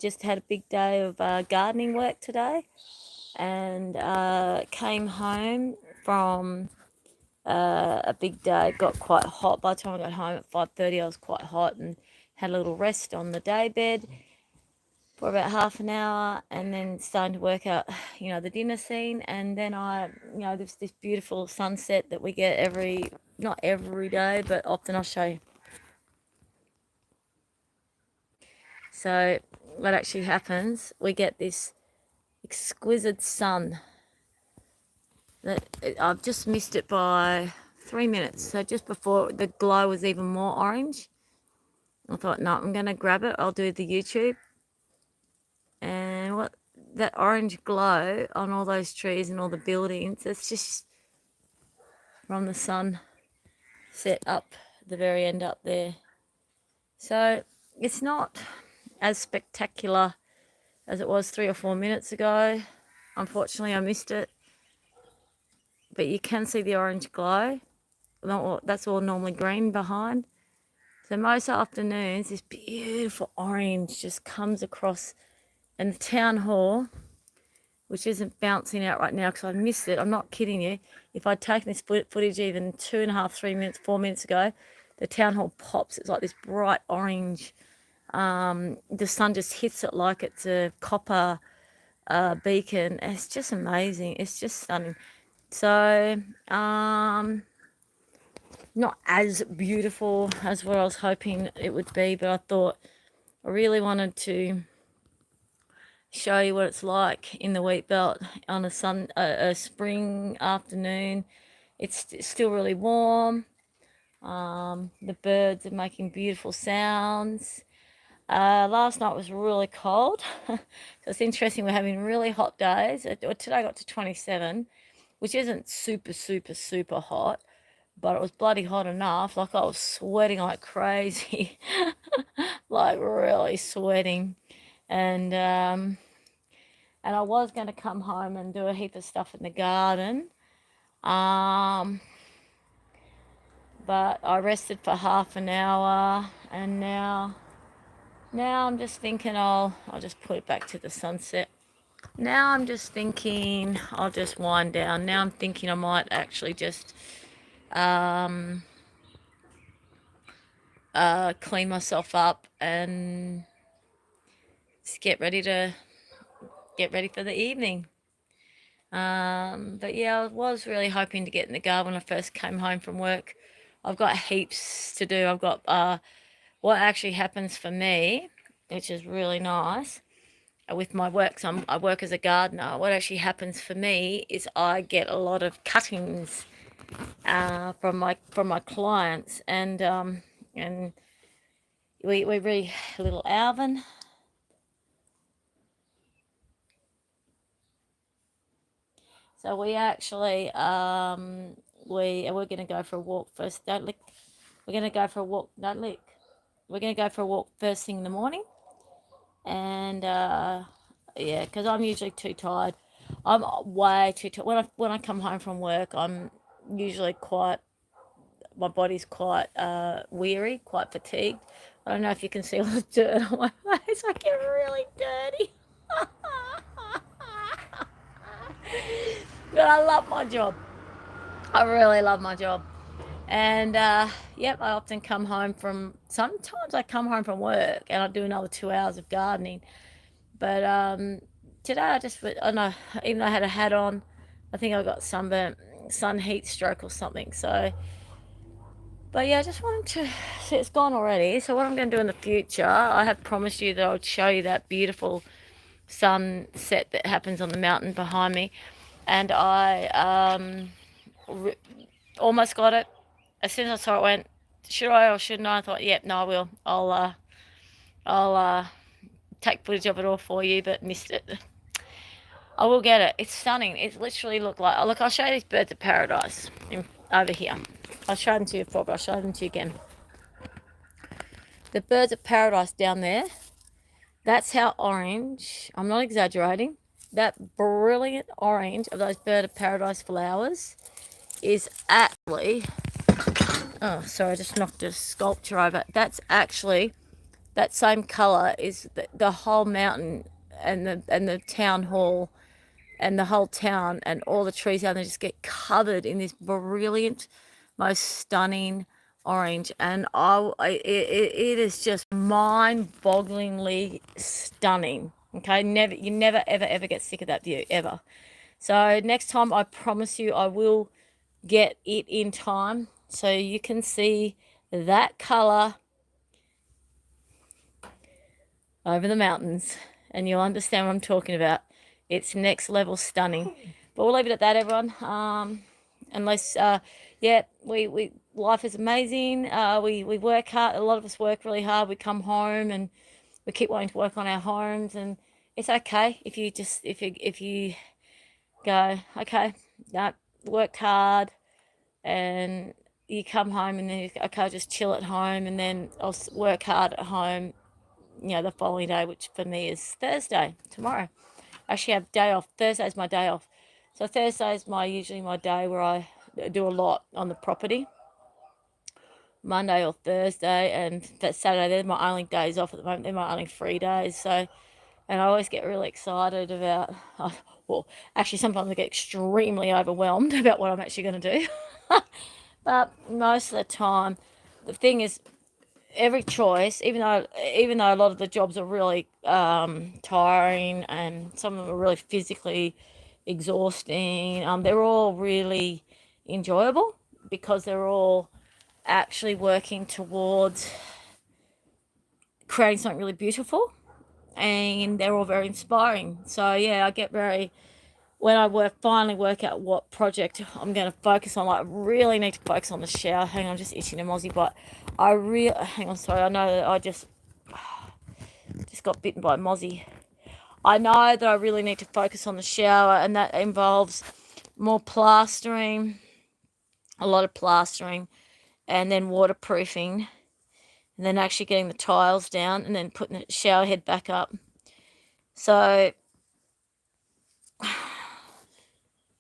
just had a big day of gardening work today, and came home from a big day. It got quite hot. By the time I got home at 5:30, I was quite hot and had a little rest on the day bed for about half an hour, and then starting to work out, the dinner scene. And then there's this beautiful sunset that we get not every day, but often. I'll show you. So what actually happens, we get this exquisite sun that I've just missed it by 3 minutes. So just before the glow was even more orange, I thought, no, I'm going to grab it. I'll do the YouTube. And what that orange glow on all those trees and all the buildings, it's just from the sun set up the very end up there. So it's not as spectacular as it was 3 or 4 minutes ago. Unfortunately, I missed it. But you can see the orange glow. That's all normally green behind. So most afternoons, this beautiful orange just comes across. And the town hall, which isn't bouncing out right now because I missed it. I'm not kidding you. If I'd taken this footage even 2.5, 3 minutes, 4 minutes ago, the town hall pops. It's like this bright orange. The sun just hits it like it's a copper beacon. It's just amazing. It's just stunning. So, not as beautiful as what I was hoping it would be, but I thought I really wanted to show you what it's like in the WheatBelt on a spring afternoon. It's still really warm. The birds are making beautiful sounds. Last night was really cold. So it's interesting, we're having really hot days. Today I got to 27, which isn't super, super, super hot, but it was bloody hot enough. Like, I was sweating like crazy, like really sweating. And I was going to come home and do a heap of stuff in the garden. But I rested for half an hour, and now I'm just thinking I'll just put it back to the sunset. Now I'm just thinking I'll just wind down. Now I'm thinking I might actually just clean myself up and just get ready for the evening. But yeah, I was really hoping to get in the garden when I first came home from work. I've got heaps to do. I've got what actually happens for me, which is really nice with my work. So I work as a gardener. What actually happens for me is I get a lot of cuttings from my clients, and we read a little Avon. So we actually we're going to go for a walk first. Don't lick. We're going to go for a walk. Don't lick. We're going to go for a walk first thing in the morning. And yeah, because I'm usually too tired. I'm way too tired. When I come home from work, I'm usually my body's quite weary, quite fatigued. I don't know if you can see all the dirt on my face. I get really dirty. But I love my job. I really love my job. And yep, I often come home sometimes I come home from work and I do another 2 hours of gardening. But today I know, even though I had a hat on, I think I got sunburnt, sun heat stroke or something. So, but yeah, I just wanted to see, it's gone already. So what I'm going to do in the future, I have promised you that I would show you that beautiful sunset that happens on the mountain behind me. And I almost got it. As soon as I saw it, went, should I or shouldn't I? I thought, yep, no, I will. I'll take footage of it all for you, but missed it. I will get it. It's stunning. It literally looked like, look, I'll show you these birds of paradise over here. I'll show them to you before, but I'll show them to you again. The birds of paradise down there, that's how orange, I'm not exaggerating, that brilliant orange of those bird of paradise flowers is actually, oh, sorry, I just knocked a sculpture over. That's that same color is the whole mountain and the town hall and the whole town and all the trees down there just get covered in this brilliant, most stunning orange. And it is just mind-bogglingly stunning. Okay, you never ever get sick of that view ever. So next time, I promise you, I will get it in time so you can see that color over the mountains, and you'll understand what I'm talking about. It's next level stunning. But we'll leave it at that, everyone. Unless, yeah, we life is amazing. We work hard. A lot of us work really hard. We come home and we keep wanting to work on our homes, and it's okay if you just if you go, okay, no, worked hard, and you come home and then you go, okay, I'll just chill at home, and then I'll work hard at home, the following day, which for me is Thursday, tomorrow. I actually have day off. Thursday's my day off. So Thursday is usually my day where I do a lot on the property. Monday or Thursday, and that Saturday, they're my only days off at the moment. They're my only 3 days. So, and I always get really excited about, well, actually sometimes I get extremely overwhelmed about what I'm actually going to do. But most of the time, the thing is, every choice, even though a lot of the jobs are really tiring and some of them are really physically exhausting, they're all really enjoyable because they're all actually working towards creating something really beautiful, and they're all very inspiring. So yeah, I get very, when I finally work out what project I'm going to focus on, like I really need to focus on the shower. Hang on, I'm just itching a mozzie, but hang on, sorry, I know that I just got bitten by a mozzie. I know that I really need to focus on the shower, and that involves more plastering, a lot of plastering, and then waterproofing, and then actually getting the tiles down, and then putting the shower head back up. So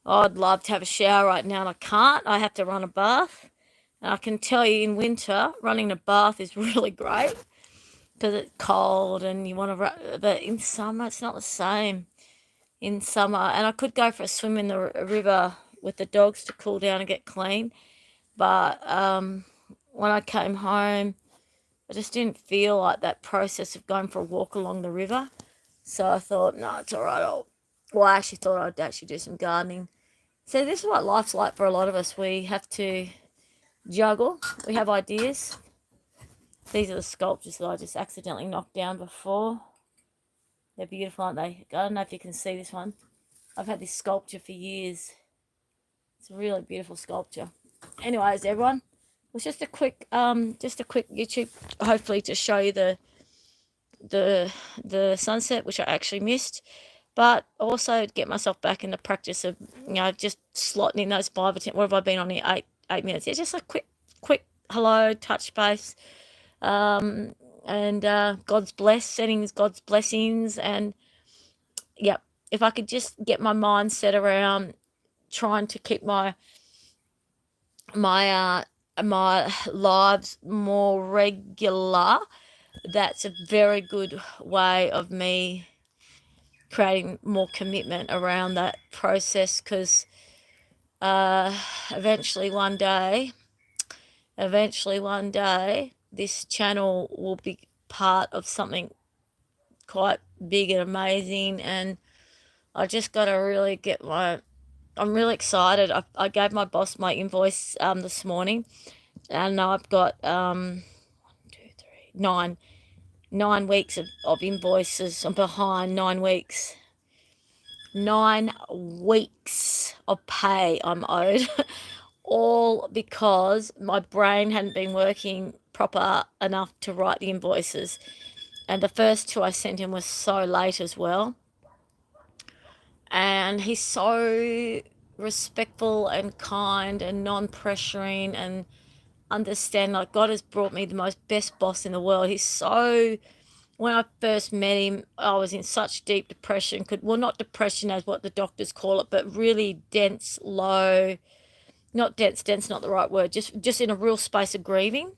I'd love to have a shower right now, and I can't. I have to run a bath. And I can tell you, in winter, running a bath is really great because it's cold and you want to, but in summer, it's not the same. In summer, and I could go for a swim in the river with the dogs to cool down and get clean. But when I came home, I just didn't feel like that process of going for a walk along the river. So I thought, no, it's all right. I actually thought I'd actually do some gardening. So this is what life's like for a lot of us. We have to juggle. We have ideas. These are the sculptures that I just accidentally knocked down before. They're beautiful, aren't they? I don't know if you can see this one. I've had this sculpture for years. It's a really beautiful sculpture. Anyways, everyone, it was just a quick YouTube, hopefully to show you the sunset, which I actually missed, but also get myself back in the practice of just slotting in those 5 or 10. What have I been on here? 8 minutes. It's just a quick hello, touch base, and God's sending God's blessings, and yep. If I could just get my mind set around trying to keep my lives more regular, that's a very good way of me creating more commitment around that process, because eventually one day this channel will be part of something quite big and amazing, and I just got to really I'm really excited. I gave my boss my invoice this morning, and now I've got 1, 2, 3, 9 weeks of invoices. I'm behind 9 weeks. 9 weeks of pay I'm owed, all because my brain hadn't been working proper enough to write the invoices. And the first 2 I sent him was so late as well. And he's so respectful and kind and non-pressuring and understand, like, God has brought me the best boss in the world. He's so, when I first met him, I was in such deep depression, not depression as what the doctors call it, but really dense, low, not dense, not the right word, just in a real space of grieving.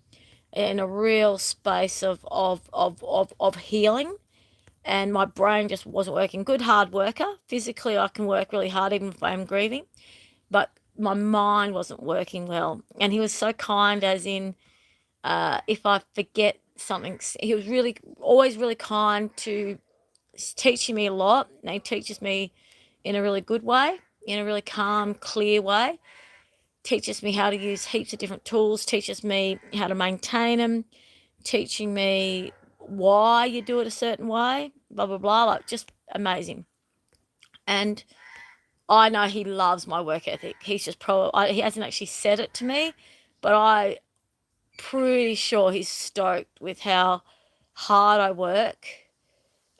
in a real space of healing, and my brain just wasn't working. Good hard worker. Physically, I can work really hard even if I'm grieving, but my mind wasn't working well. And he was so kind, as in, if I forget something, he was really always really kind to teaching me a lot. And he teaches me in a really good way, in a really calm, clear way. Teaches me how to use heaps of different tools. Teaches me how to maintain them. Teaching me why you do it a certain way. Blah blah blah. Like, just amazing. And I know he loves my work ethic. He's just he hasn't actually said it to me, but I pretty sure he's stoked with how hard I work.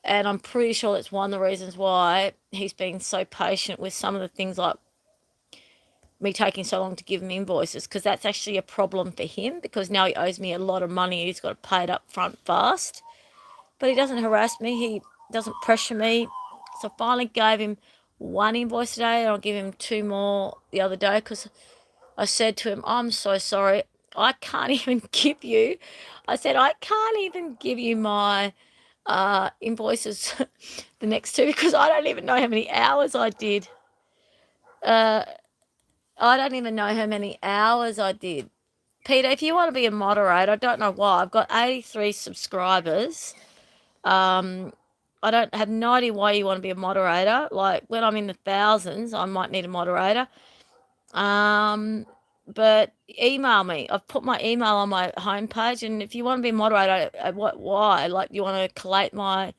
And I'm pretty sure that's one of the reasons why he's been so patient with some of the things, like me taking so long to give him invoices, because that's actually a problem for him, because now he owes me a lot of money. He's got to pay it up front fast. But he doesn't harass me. He doesn't pressure me. So I finally gave him one invoice today, and I'll give him two more the other day, because I said to him, I'm so sorry. I can't even give you, I said, I can't even give you my invoices the next two, because I don't even know how many hours I did. I don't even know how many hours I did. Peter, if you want to be a moderator, I don't know why. I've got 83 subscribers. I don't have no idea why you want to be a moderator. Like, when I'm in the thousands, I might need a moderator. But email me. I've put my email on my homepage, and if you want to be a moderator, why? Like, you want to collate my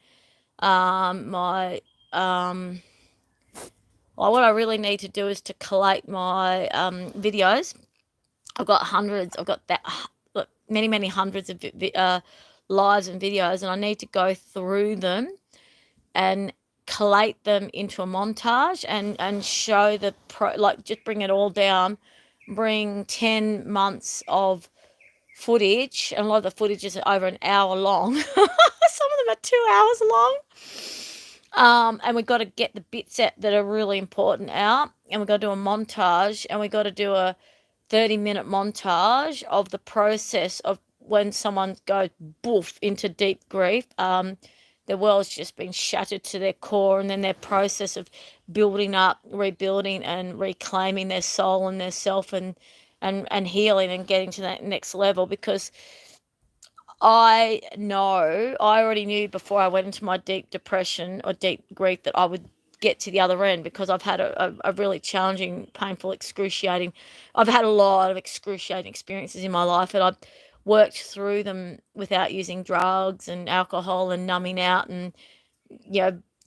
well, what I really need to do is to collate my videos. I've got hundreds. I've got that many hundreds of lives and videos, and I need to go through them and collate them into a montage, and show the like, just bring it all down, bring 10 months of footage, and a lot of the footage is over an hour long. Some of them are 2 hours long. And we've got to get the bits that are really important out, and we've got to do a montage, and we've got to do a 30-minute montage of the process of when someone goes boof into deep grief. Their world's just been shattered to their core, and then their process of building up, rebuilding, and reclaiming their soul and their self, and healing, and getting to that next level. Because I already knew before I went into my deep depression or deep grief that I would get to the other end, because I've had a really challenging, painful, excruciating, I've had a lot of excruciating experiences in my life, and I've worked through them without using drugs and alcohol and numbing out and,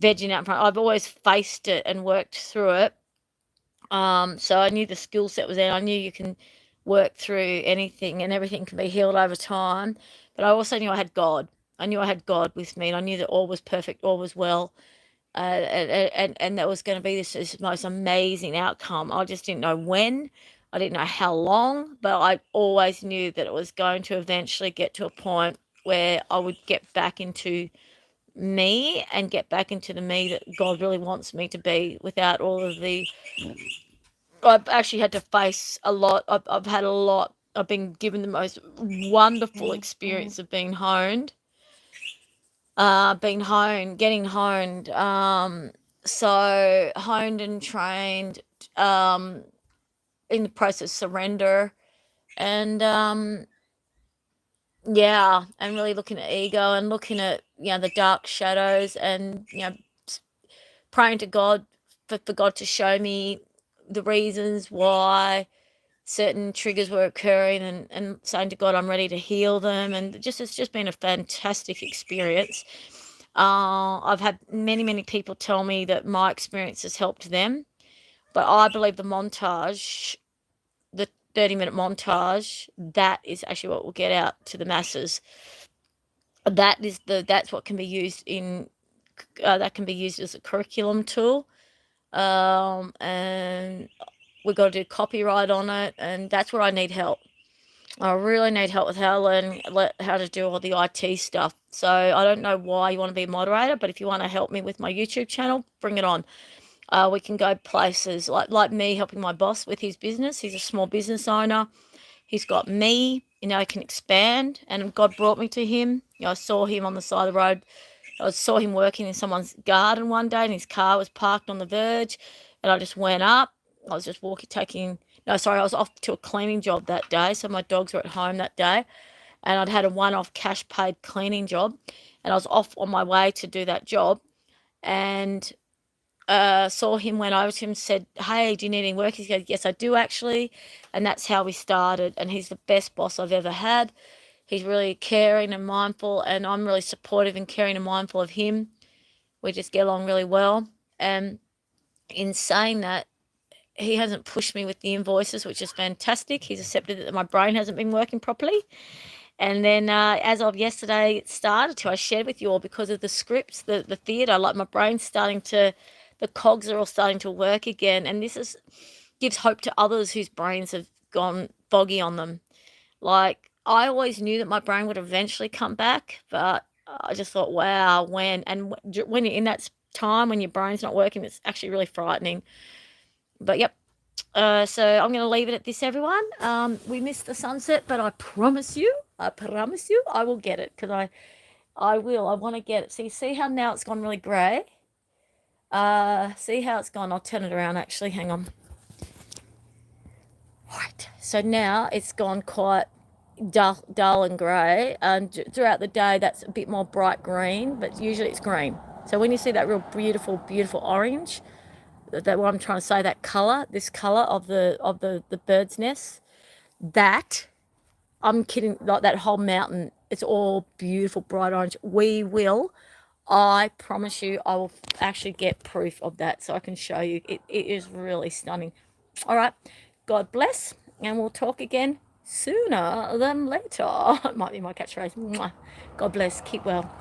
vegging out in front. I've always faced it and worked through it. So I knew the skill set was there. I knew you can work through anything, and everything can be healed over time. But I also knew I had God. I knew I had God with me, and I knew that all was perfect, all was well, and that was going to be this most amazing outcome. I just didn't know when. I didn't know how long, but I always knew that it was going to eventually get to a point where I would get back into me, and get back into the me that God really wants me to be, without all of the. I've actually had to face a lot. I've had a lot. I've been given the most wonderful experience of being honed, getting honed. So honed and trained, in the process, surrender, and yeah, and really looking at ego, and looking at, the dark shadows, and, praying to God for God to show me the reasons why certain triggers were occurring, and saying to God, I'm ready to heal them. And it's just been a fantastic experience. I've had many people tell me that my experience has helped them, but I believe the 30-minute montage, that is actually what will get out to the masses. That's what can be used that can be used as a curriculum tool. And we've got to do copyright on it, and that's where I need help. I really need help with how to do all the IT stuff. So I don't know why you want to be a moderator, but if you want to help me with my YouTube channel, bring it on. We can go places like me helping my boss with his business. He's a small business owner. He's got me. can expand. And God brought me to him. I saw him on the side of the road. I saw him working in someone's garden one day, and his car was parked on the verge. And I just went up. I was just I was off to a cleaning job that day. So my dogs were at home that day. And I'd had a one-off cash paid cleaning job. And I was off on my way to do that job. And saw him, went over to him, said, "Hey, do you need any work?" He said, "Yes, I do actually." And that's how we started. And he's the best boss I've ever had. He's really caring and mindful, and I'm really supportive and caring and mindful of him. We just get along really well. And in saying that, he hasn't pushed me with the invoices, which is fantastic. He's accepted that my brain hasn't been working properly. And then as of yesterday, it started to. I shared with you all because of the scripts, the theatre, like my brain's starting to, the cogs are all starting to work again. And gives hope to others whose brains have gone boggy on them. Like, I always knew that my brain would eventually come back, but I just thought, wow, when? And when you're in that time when your brain's not working, it's actually really frightening. But yep. So I'm going to leave it at this, everyone. We missed the sunset, but I promise you, I will get it, because I will. I want to get it. See how now it's gone really grey? See how it's gone? I'll turn it around, actually. Hang on. Right. So now it's gone quite dull and grey, and throughout the day that's a bit more bright green, but usually it's green. So when you see that real beautiful orange, that what I'm trying to say, that color, this color of the bird's nest, that, I'm kidding, like that whole mountain, it's all beautiful bright orange. I promise you, I will actually get proof of that so I can show you. It is really stunning. All right, God bless, and we'll talk again sooner than later. It might be my catchphrase. God bless. Keep well.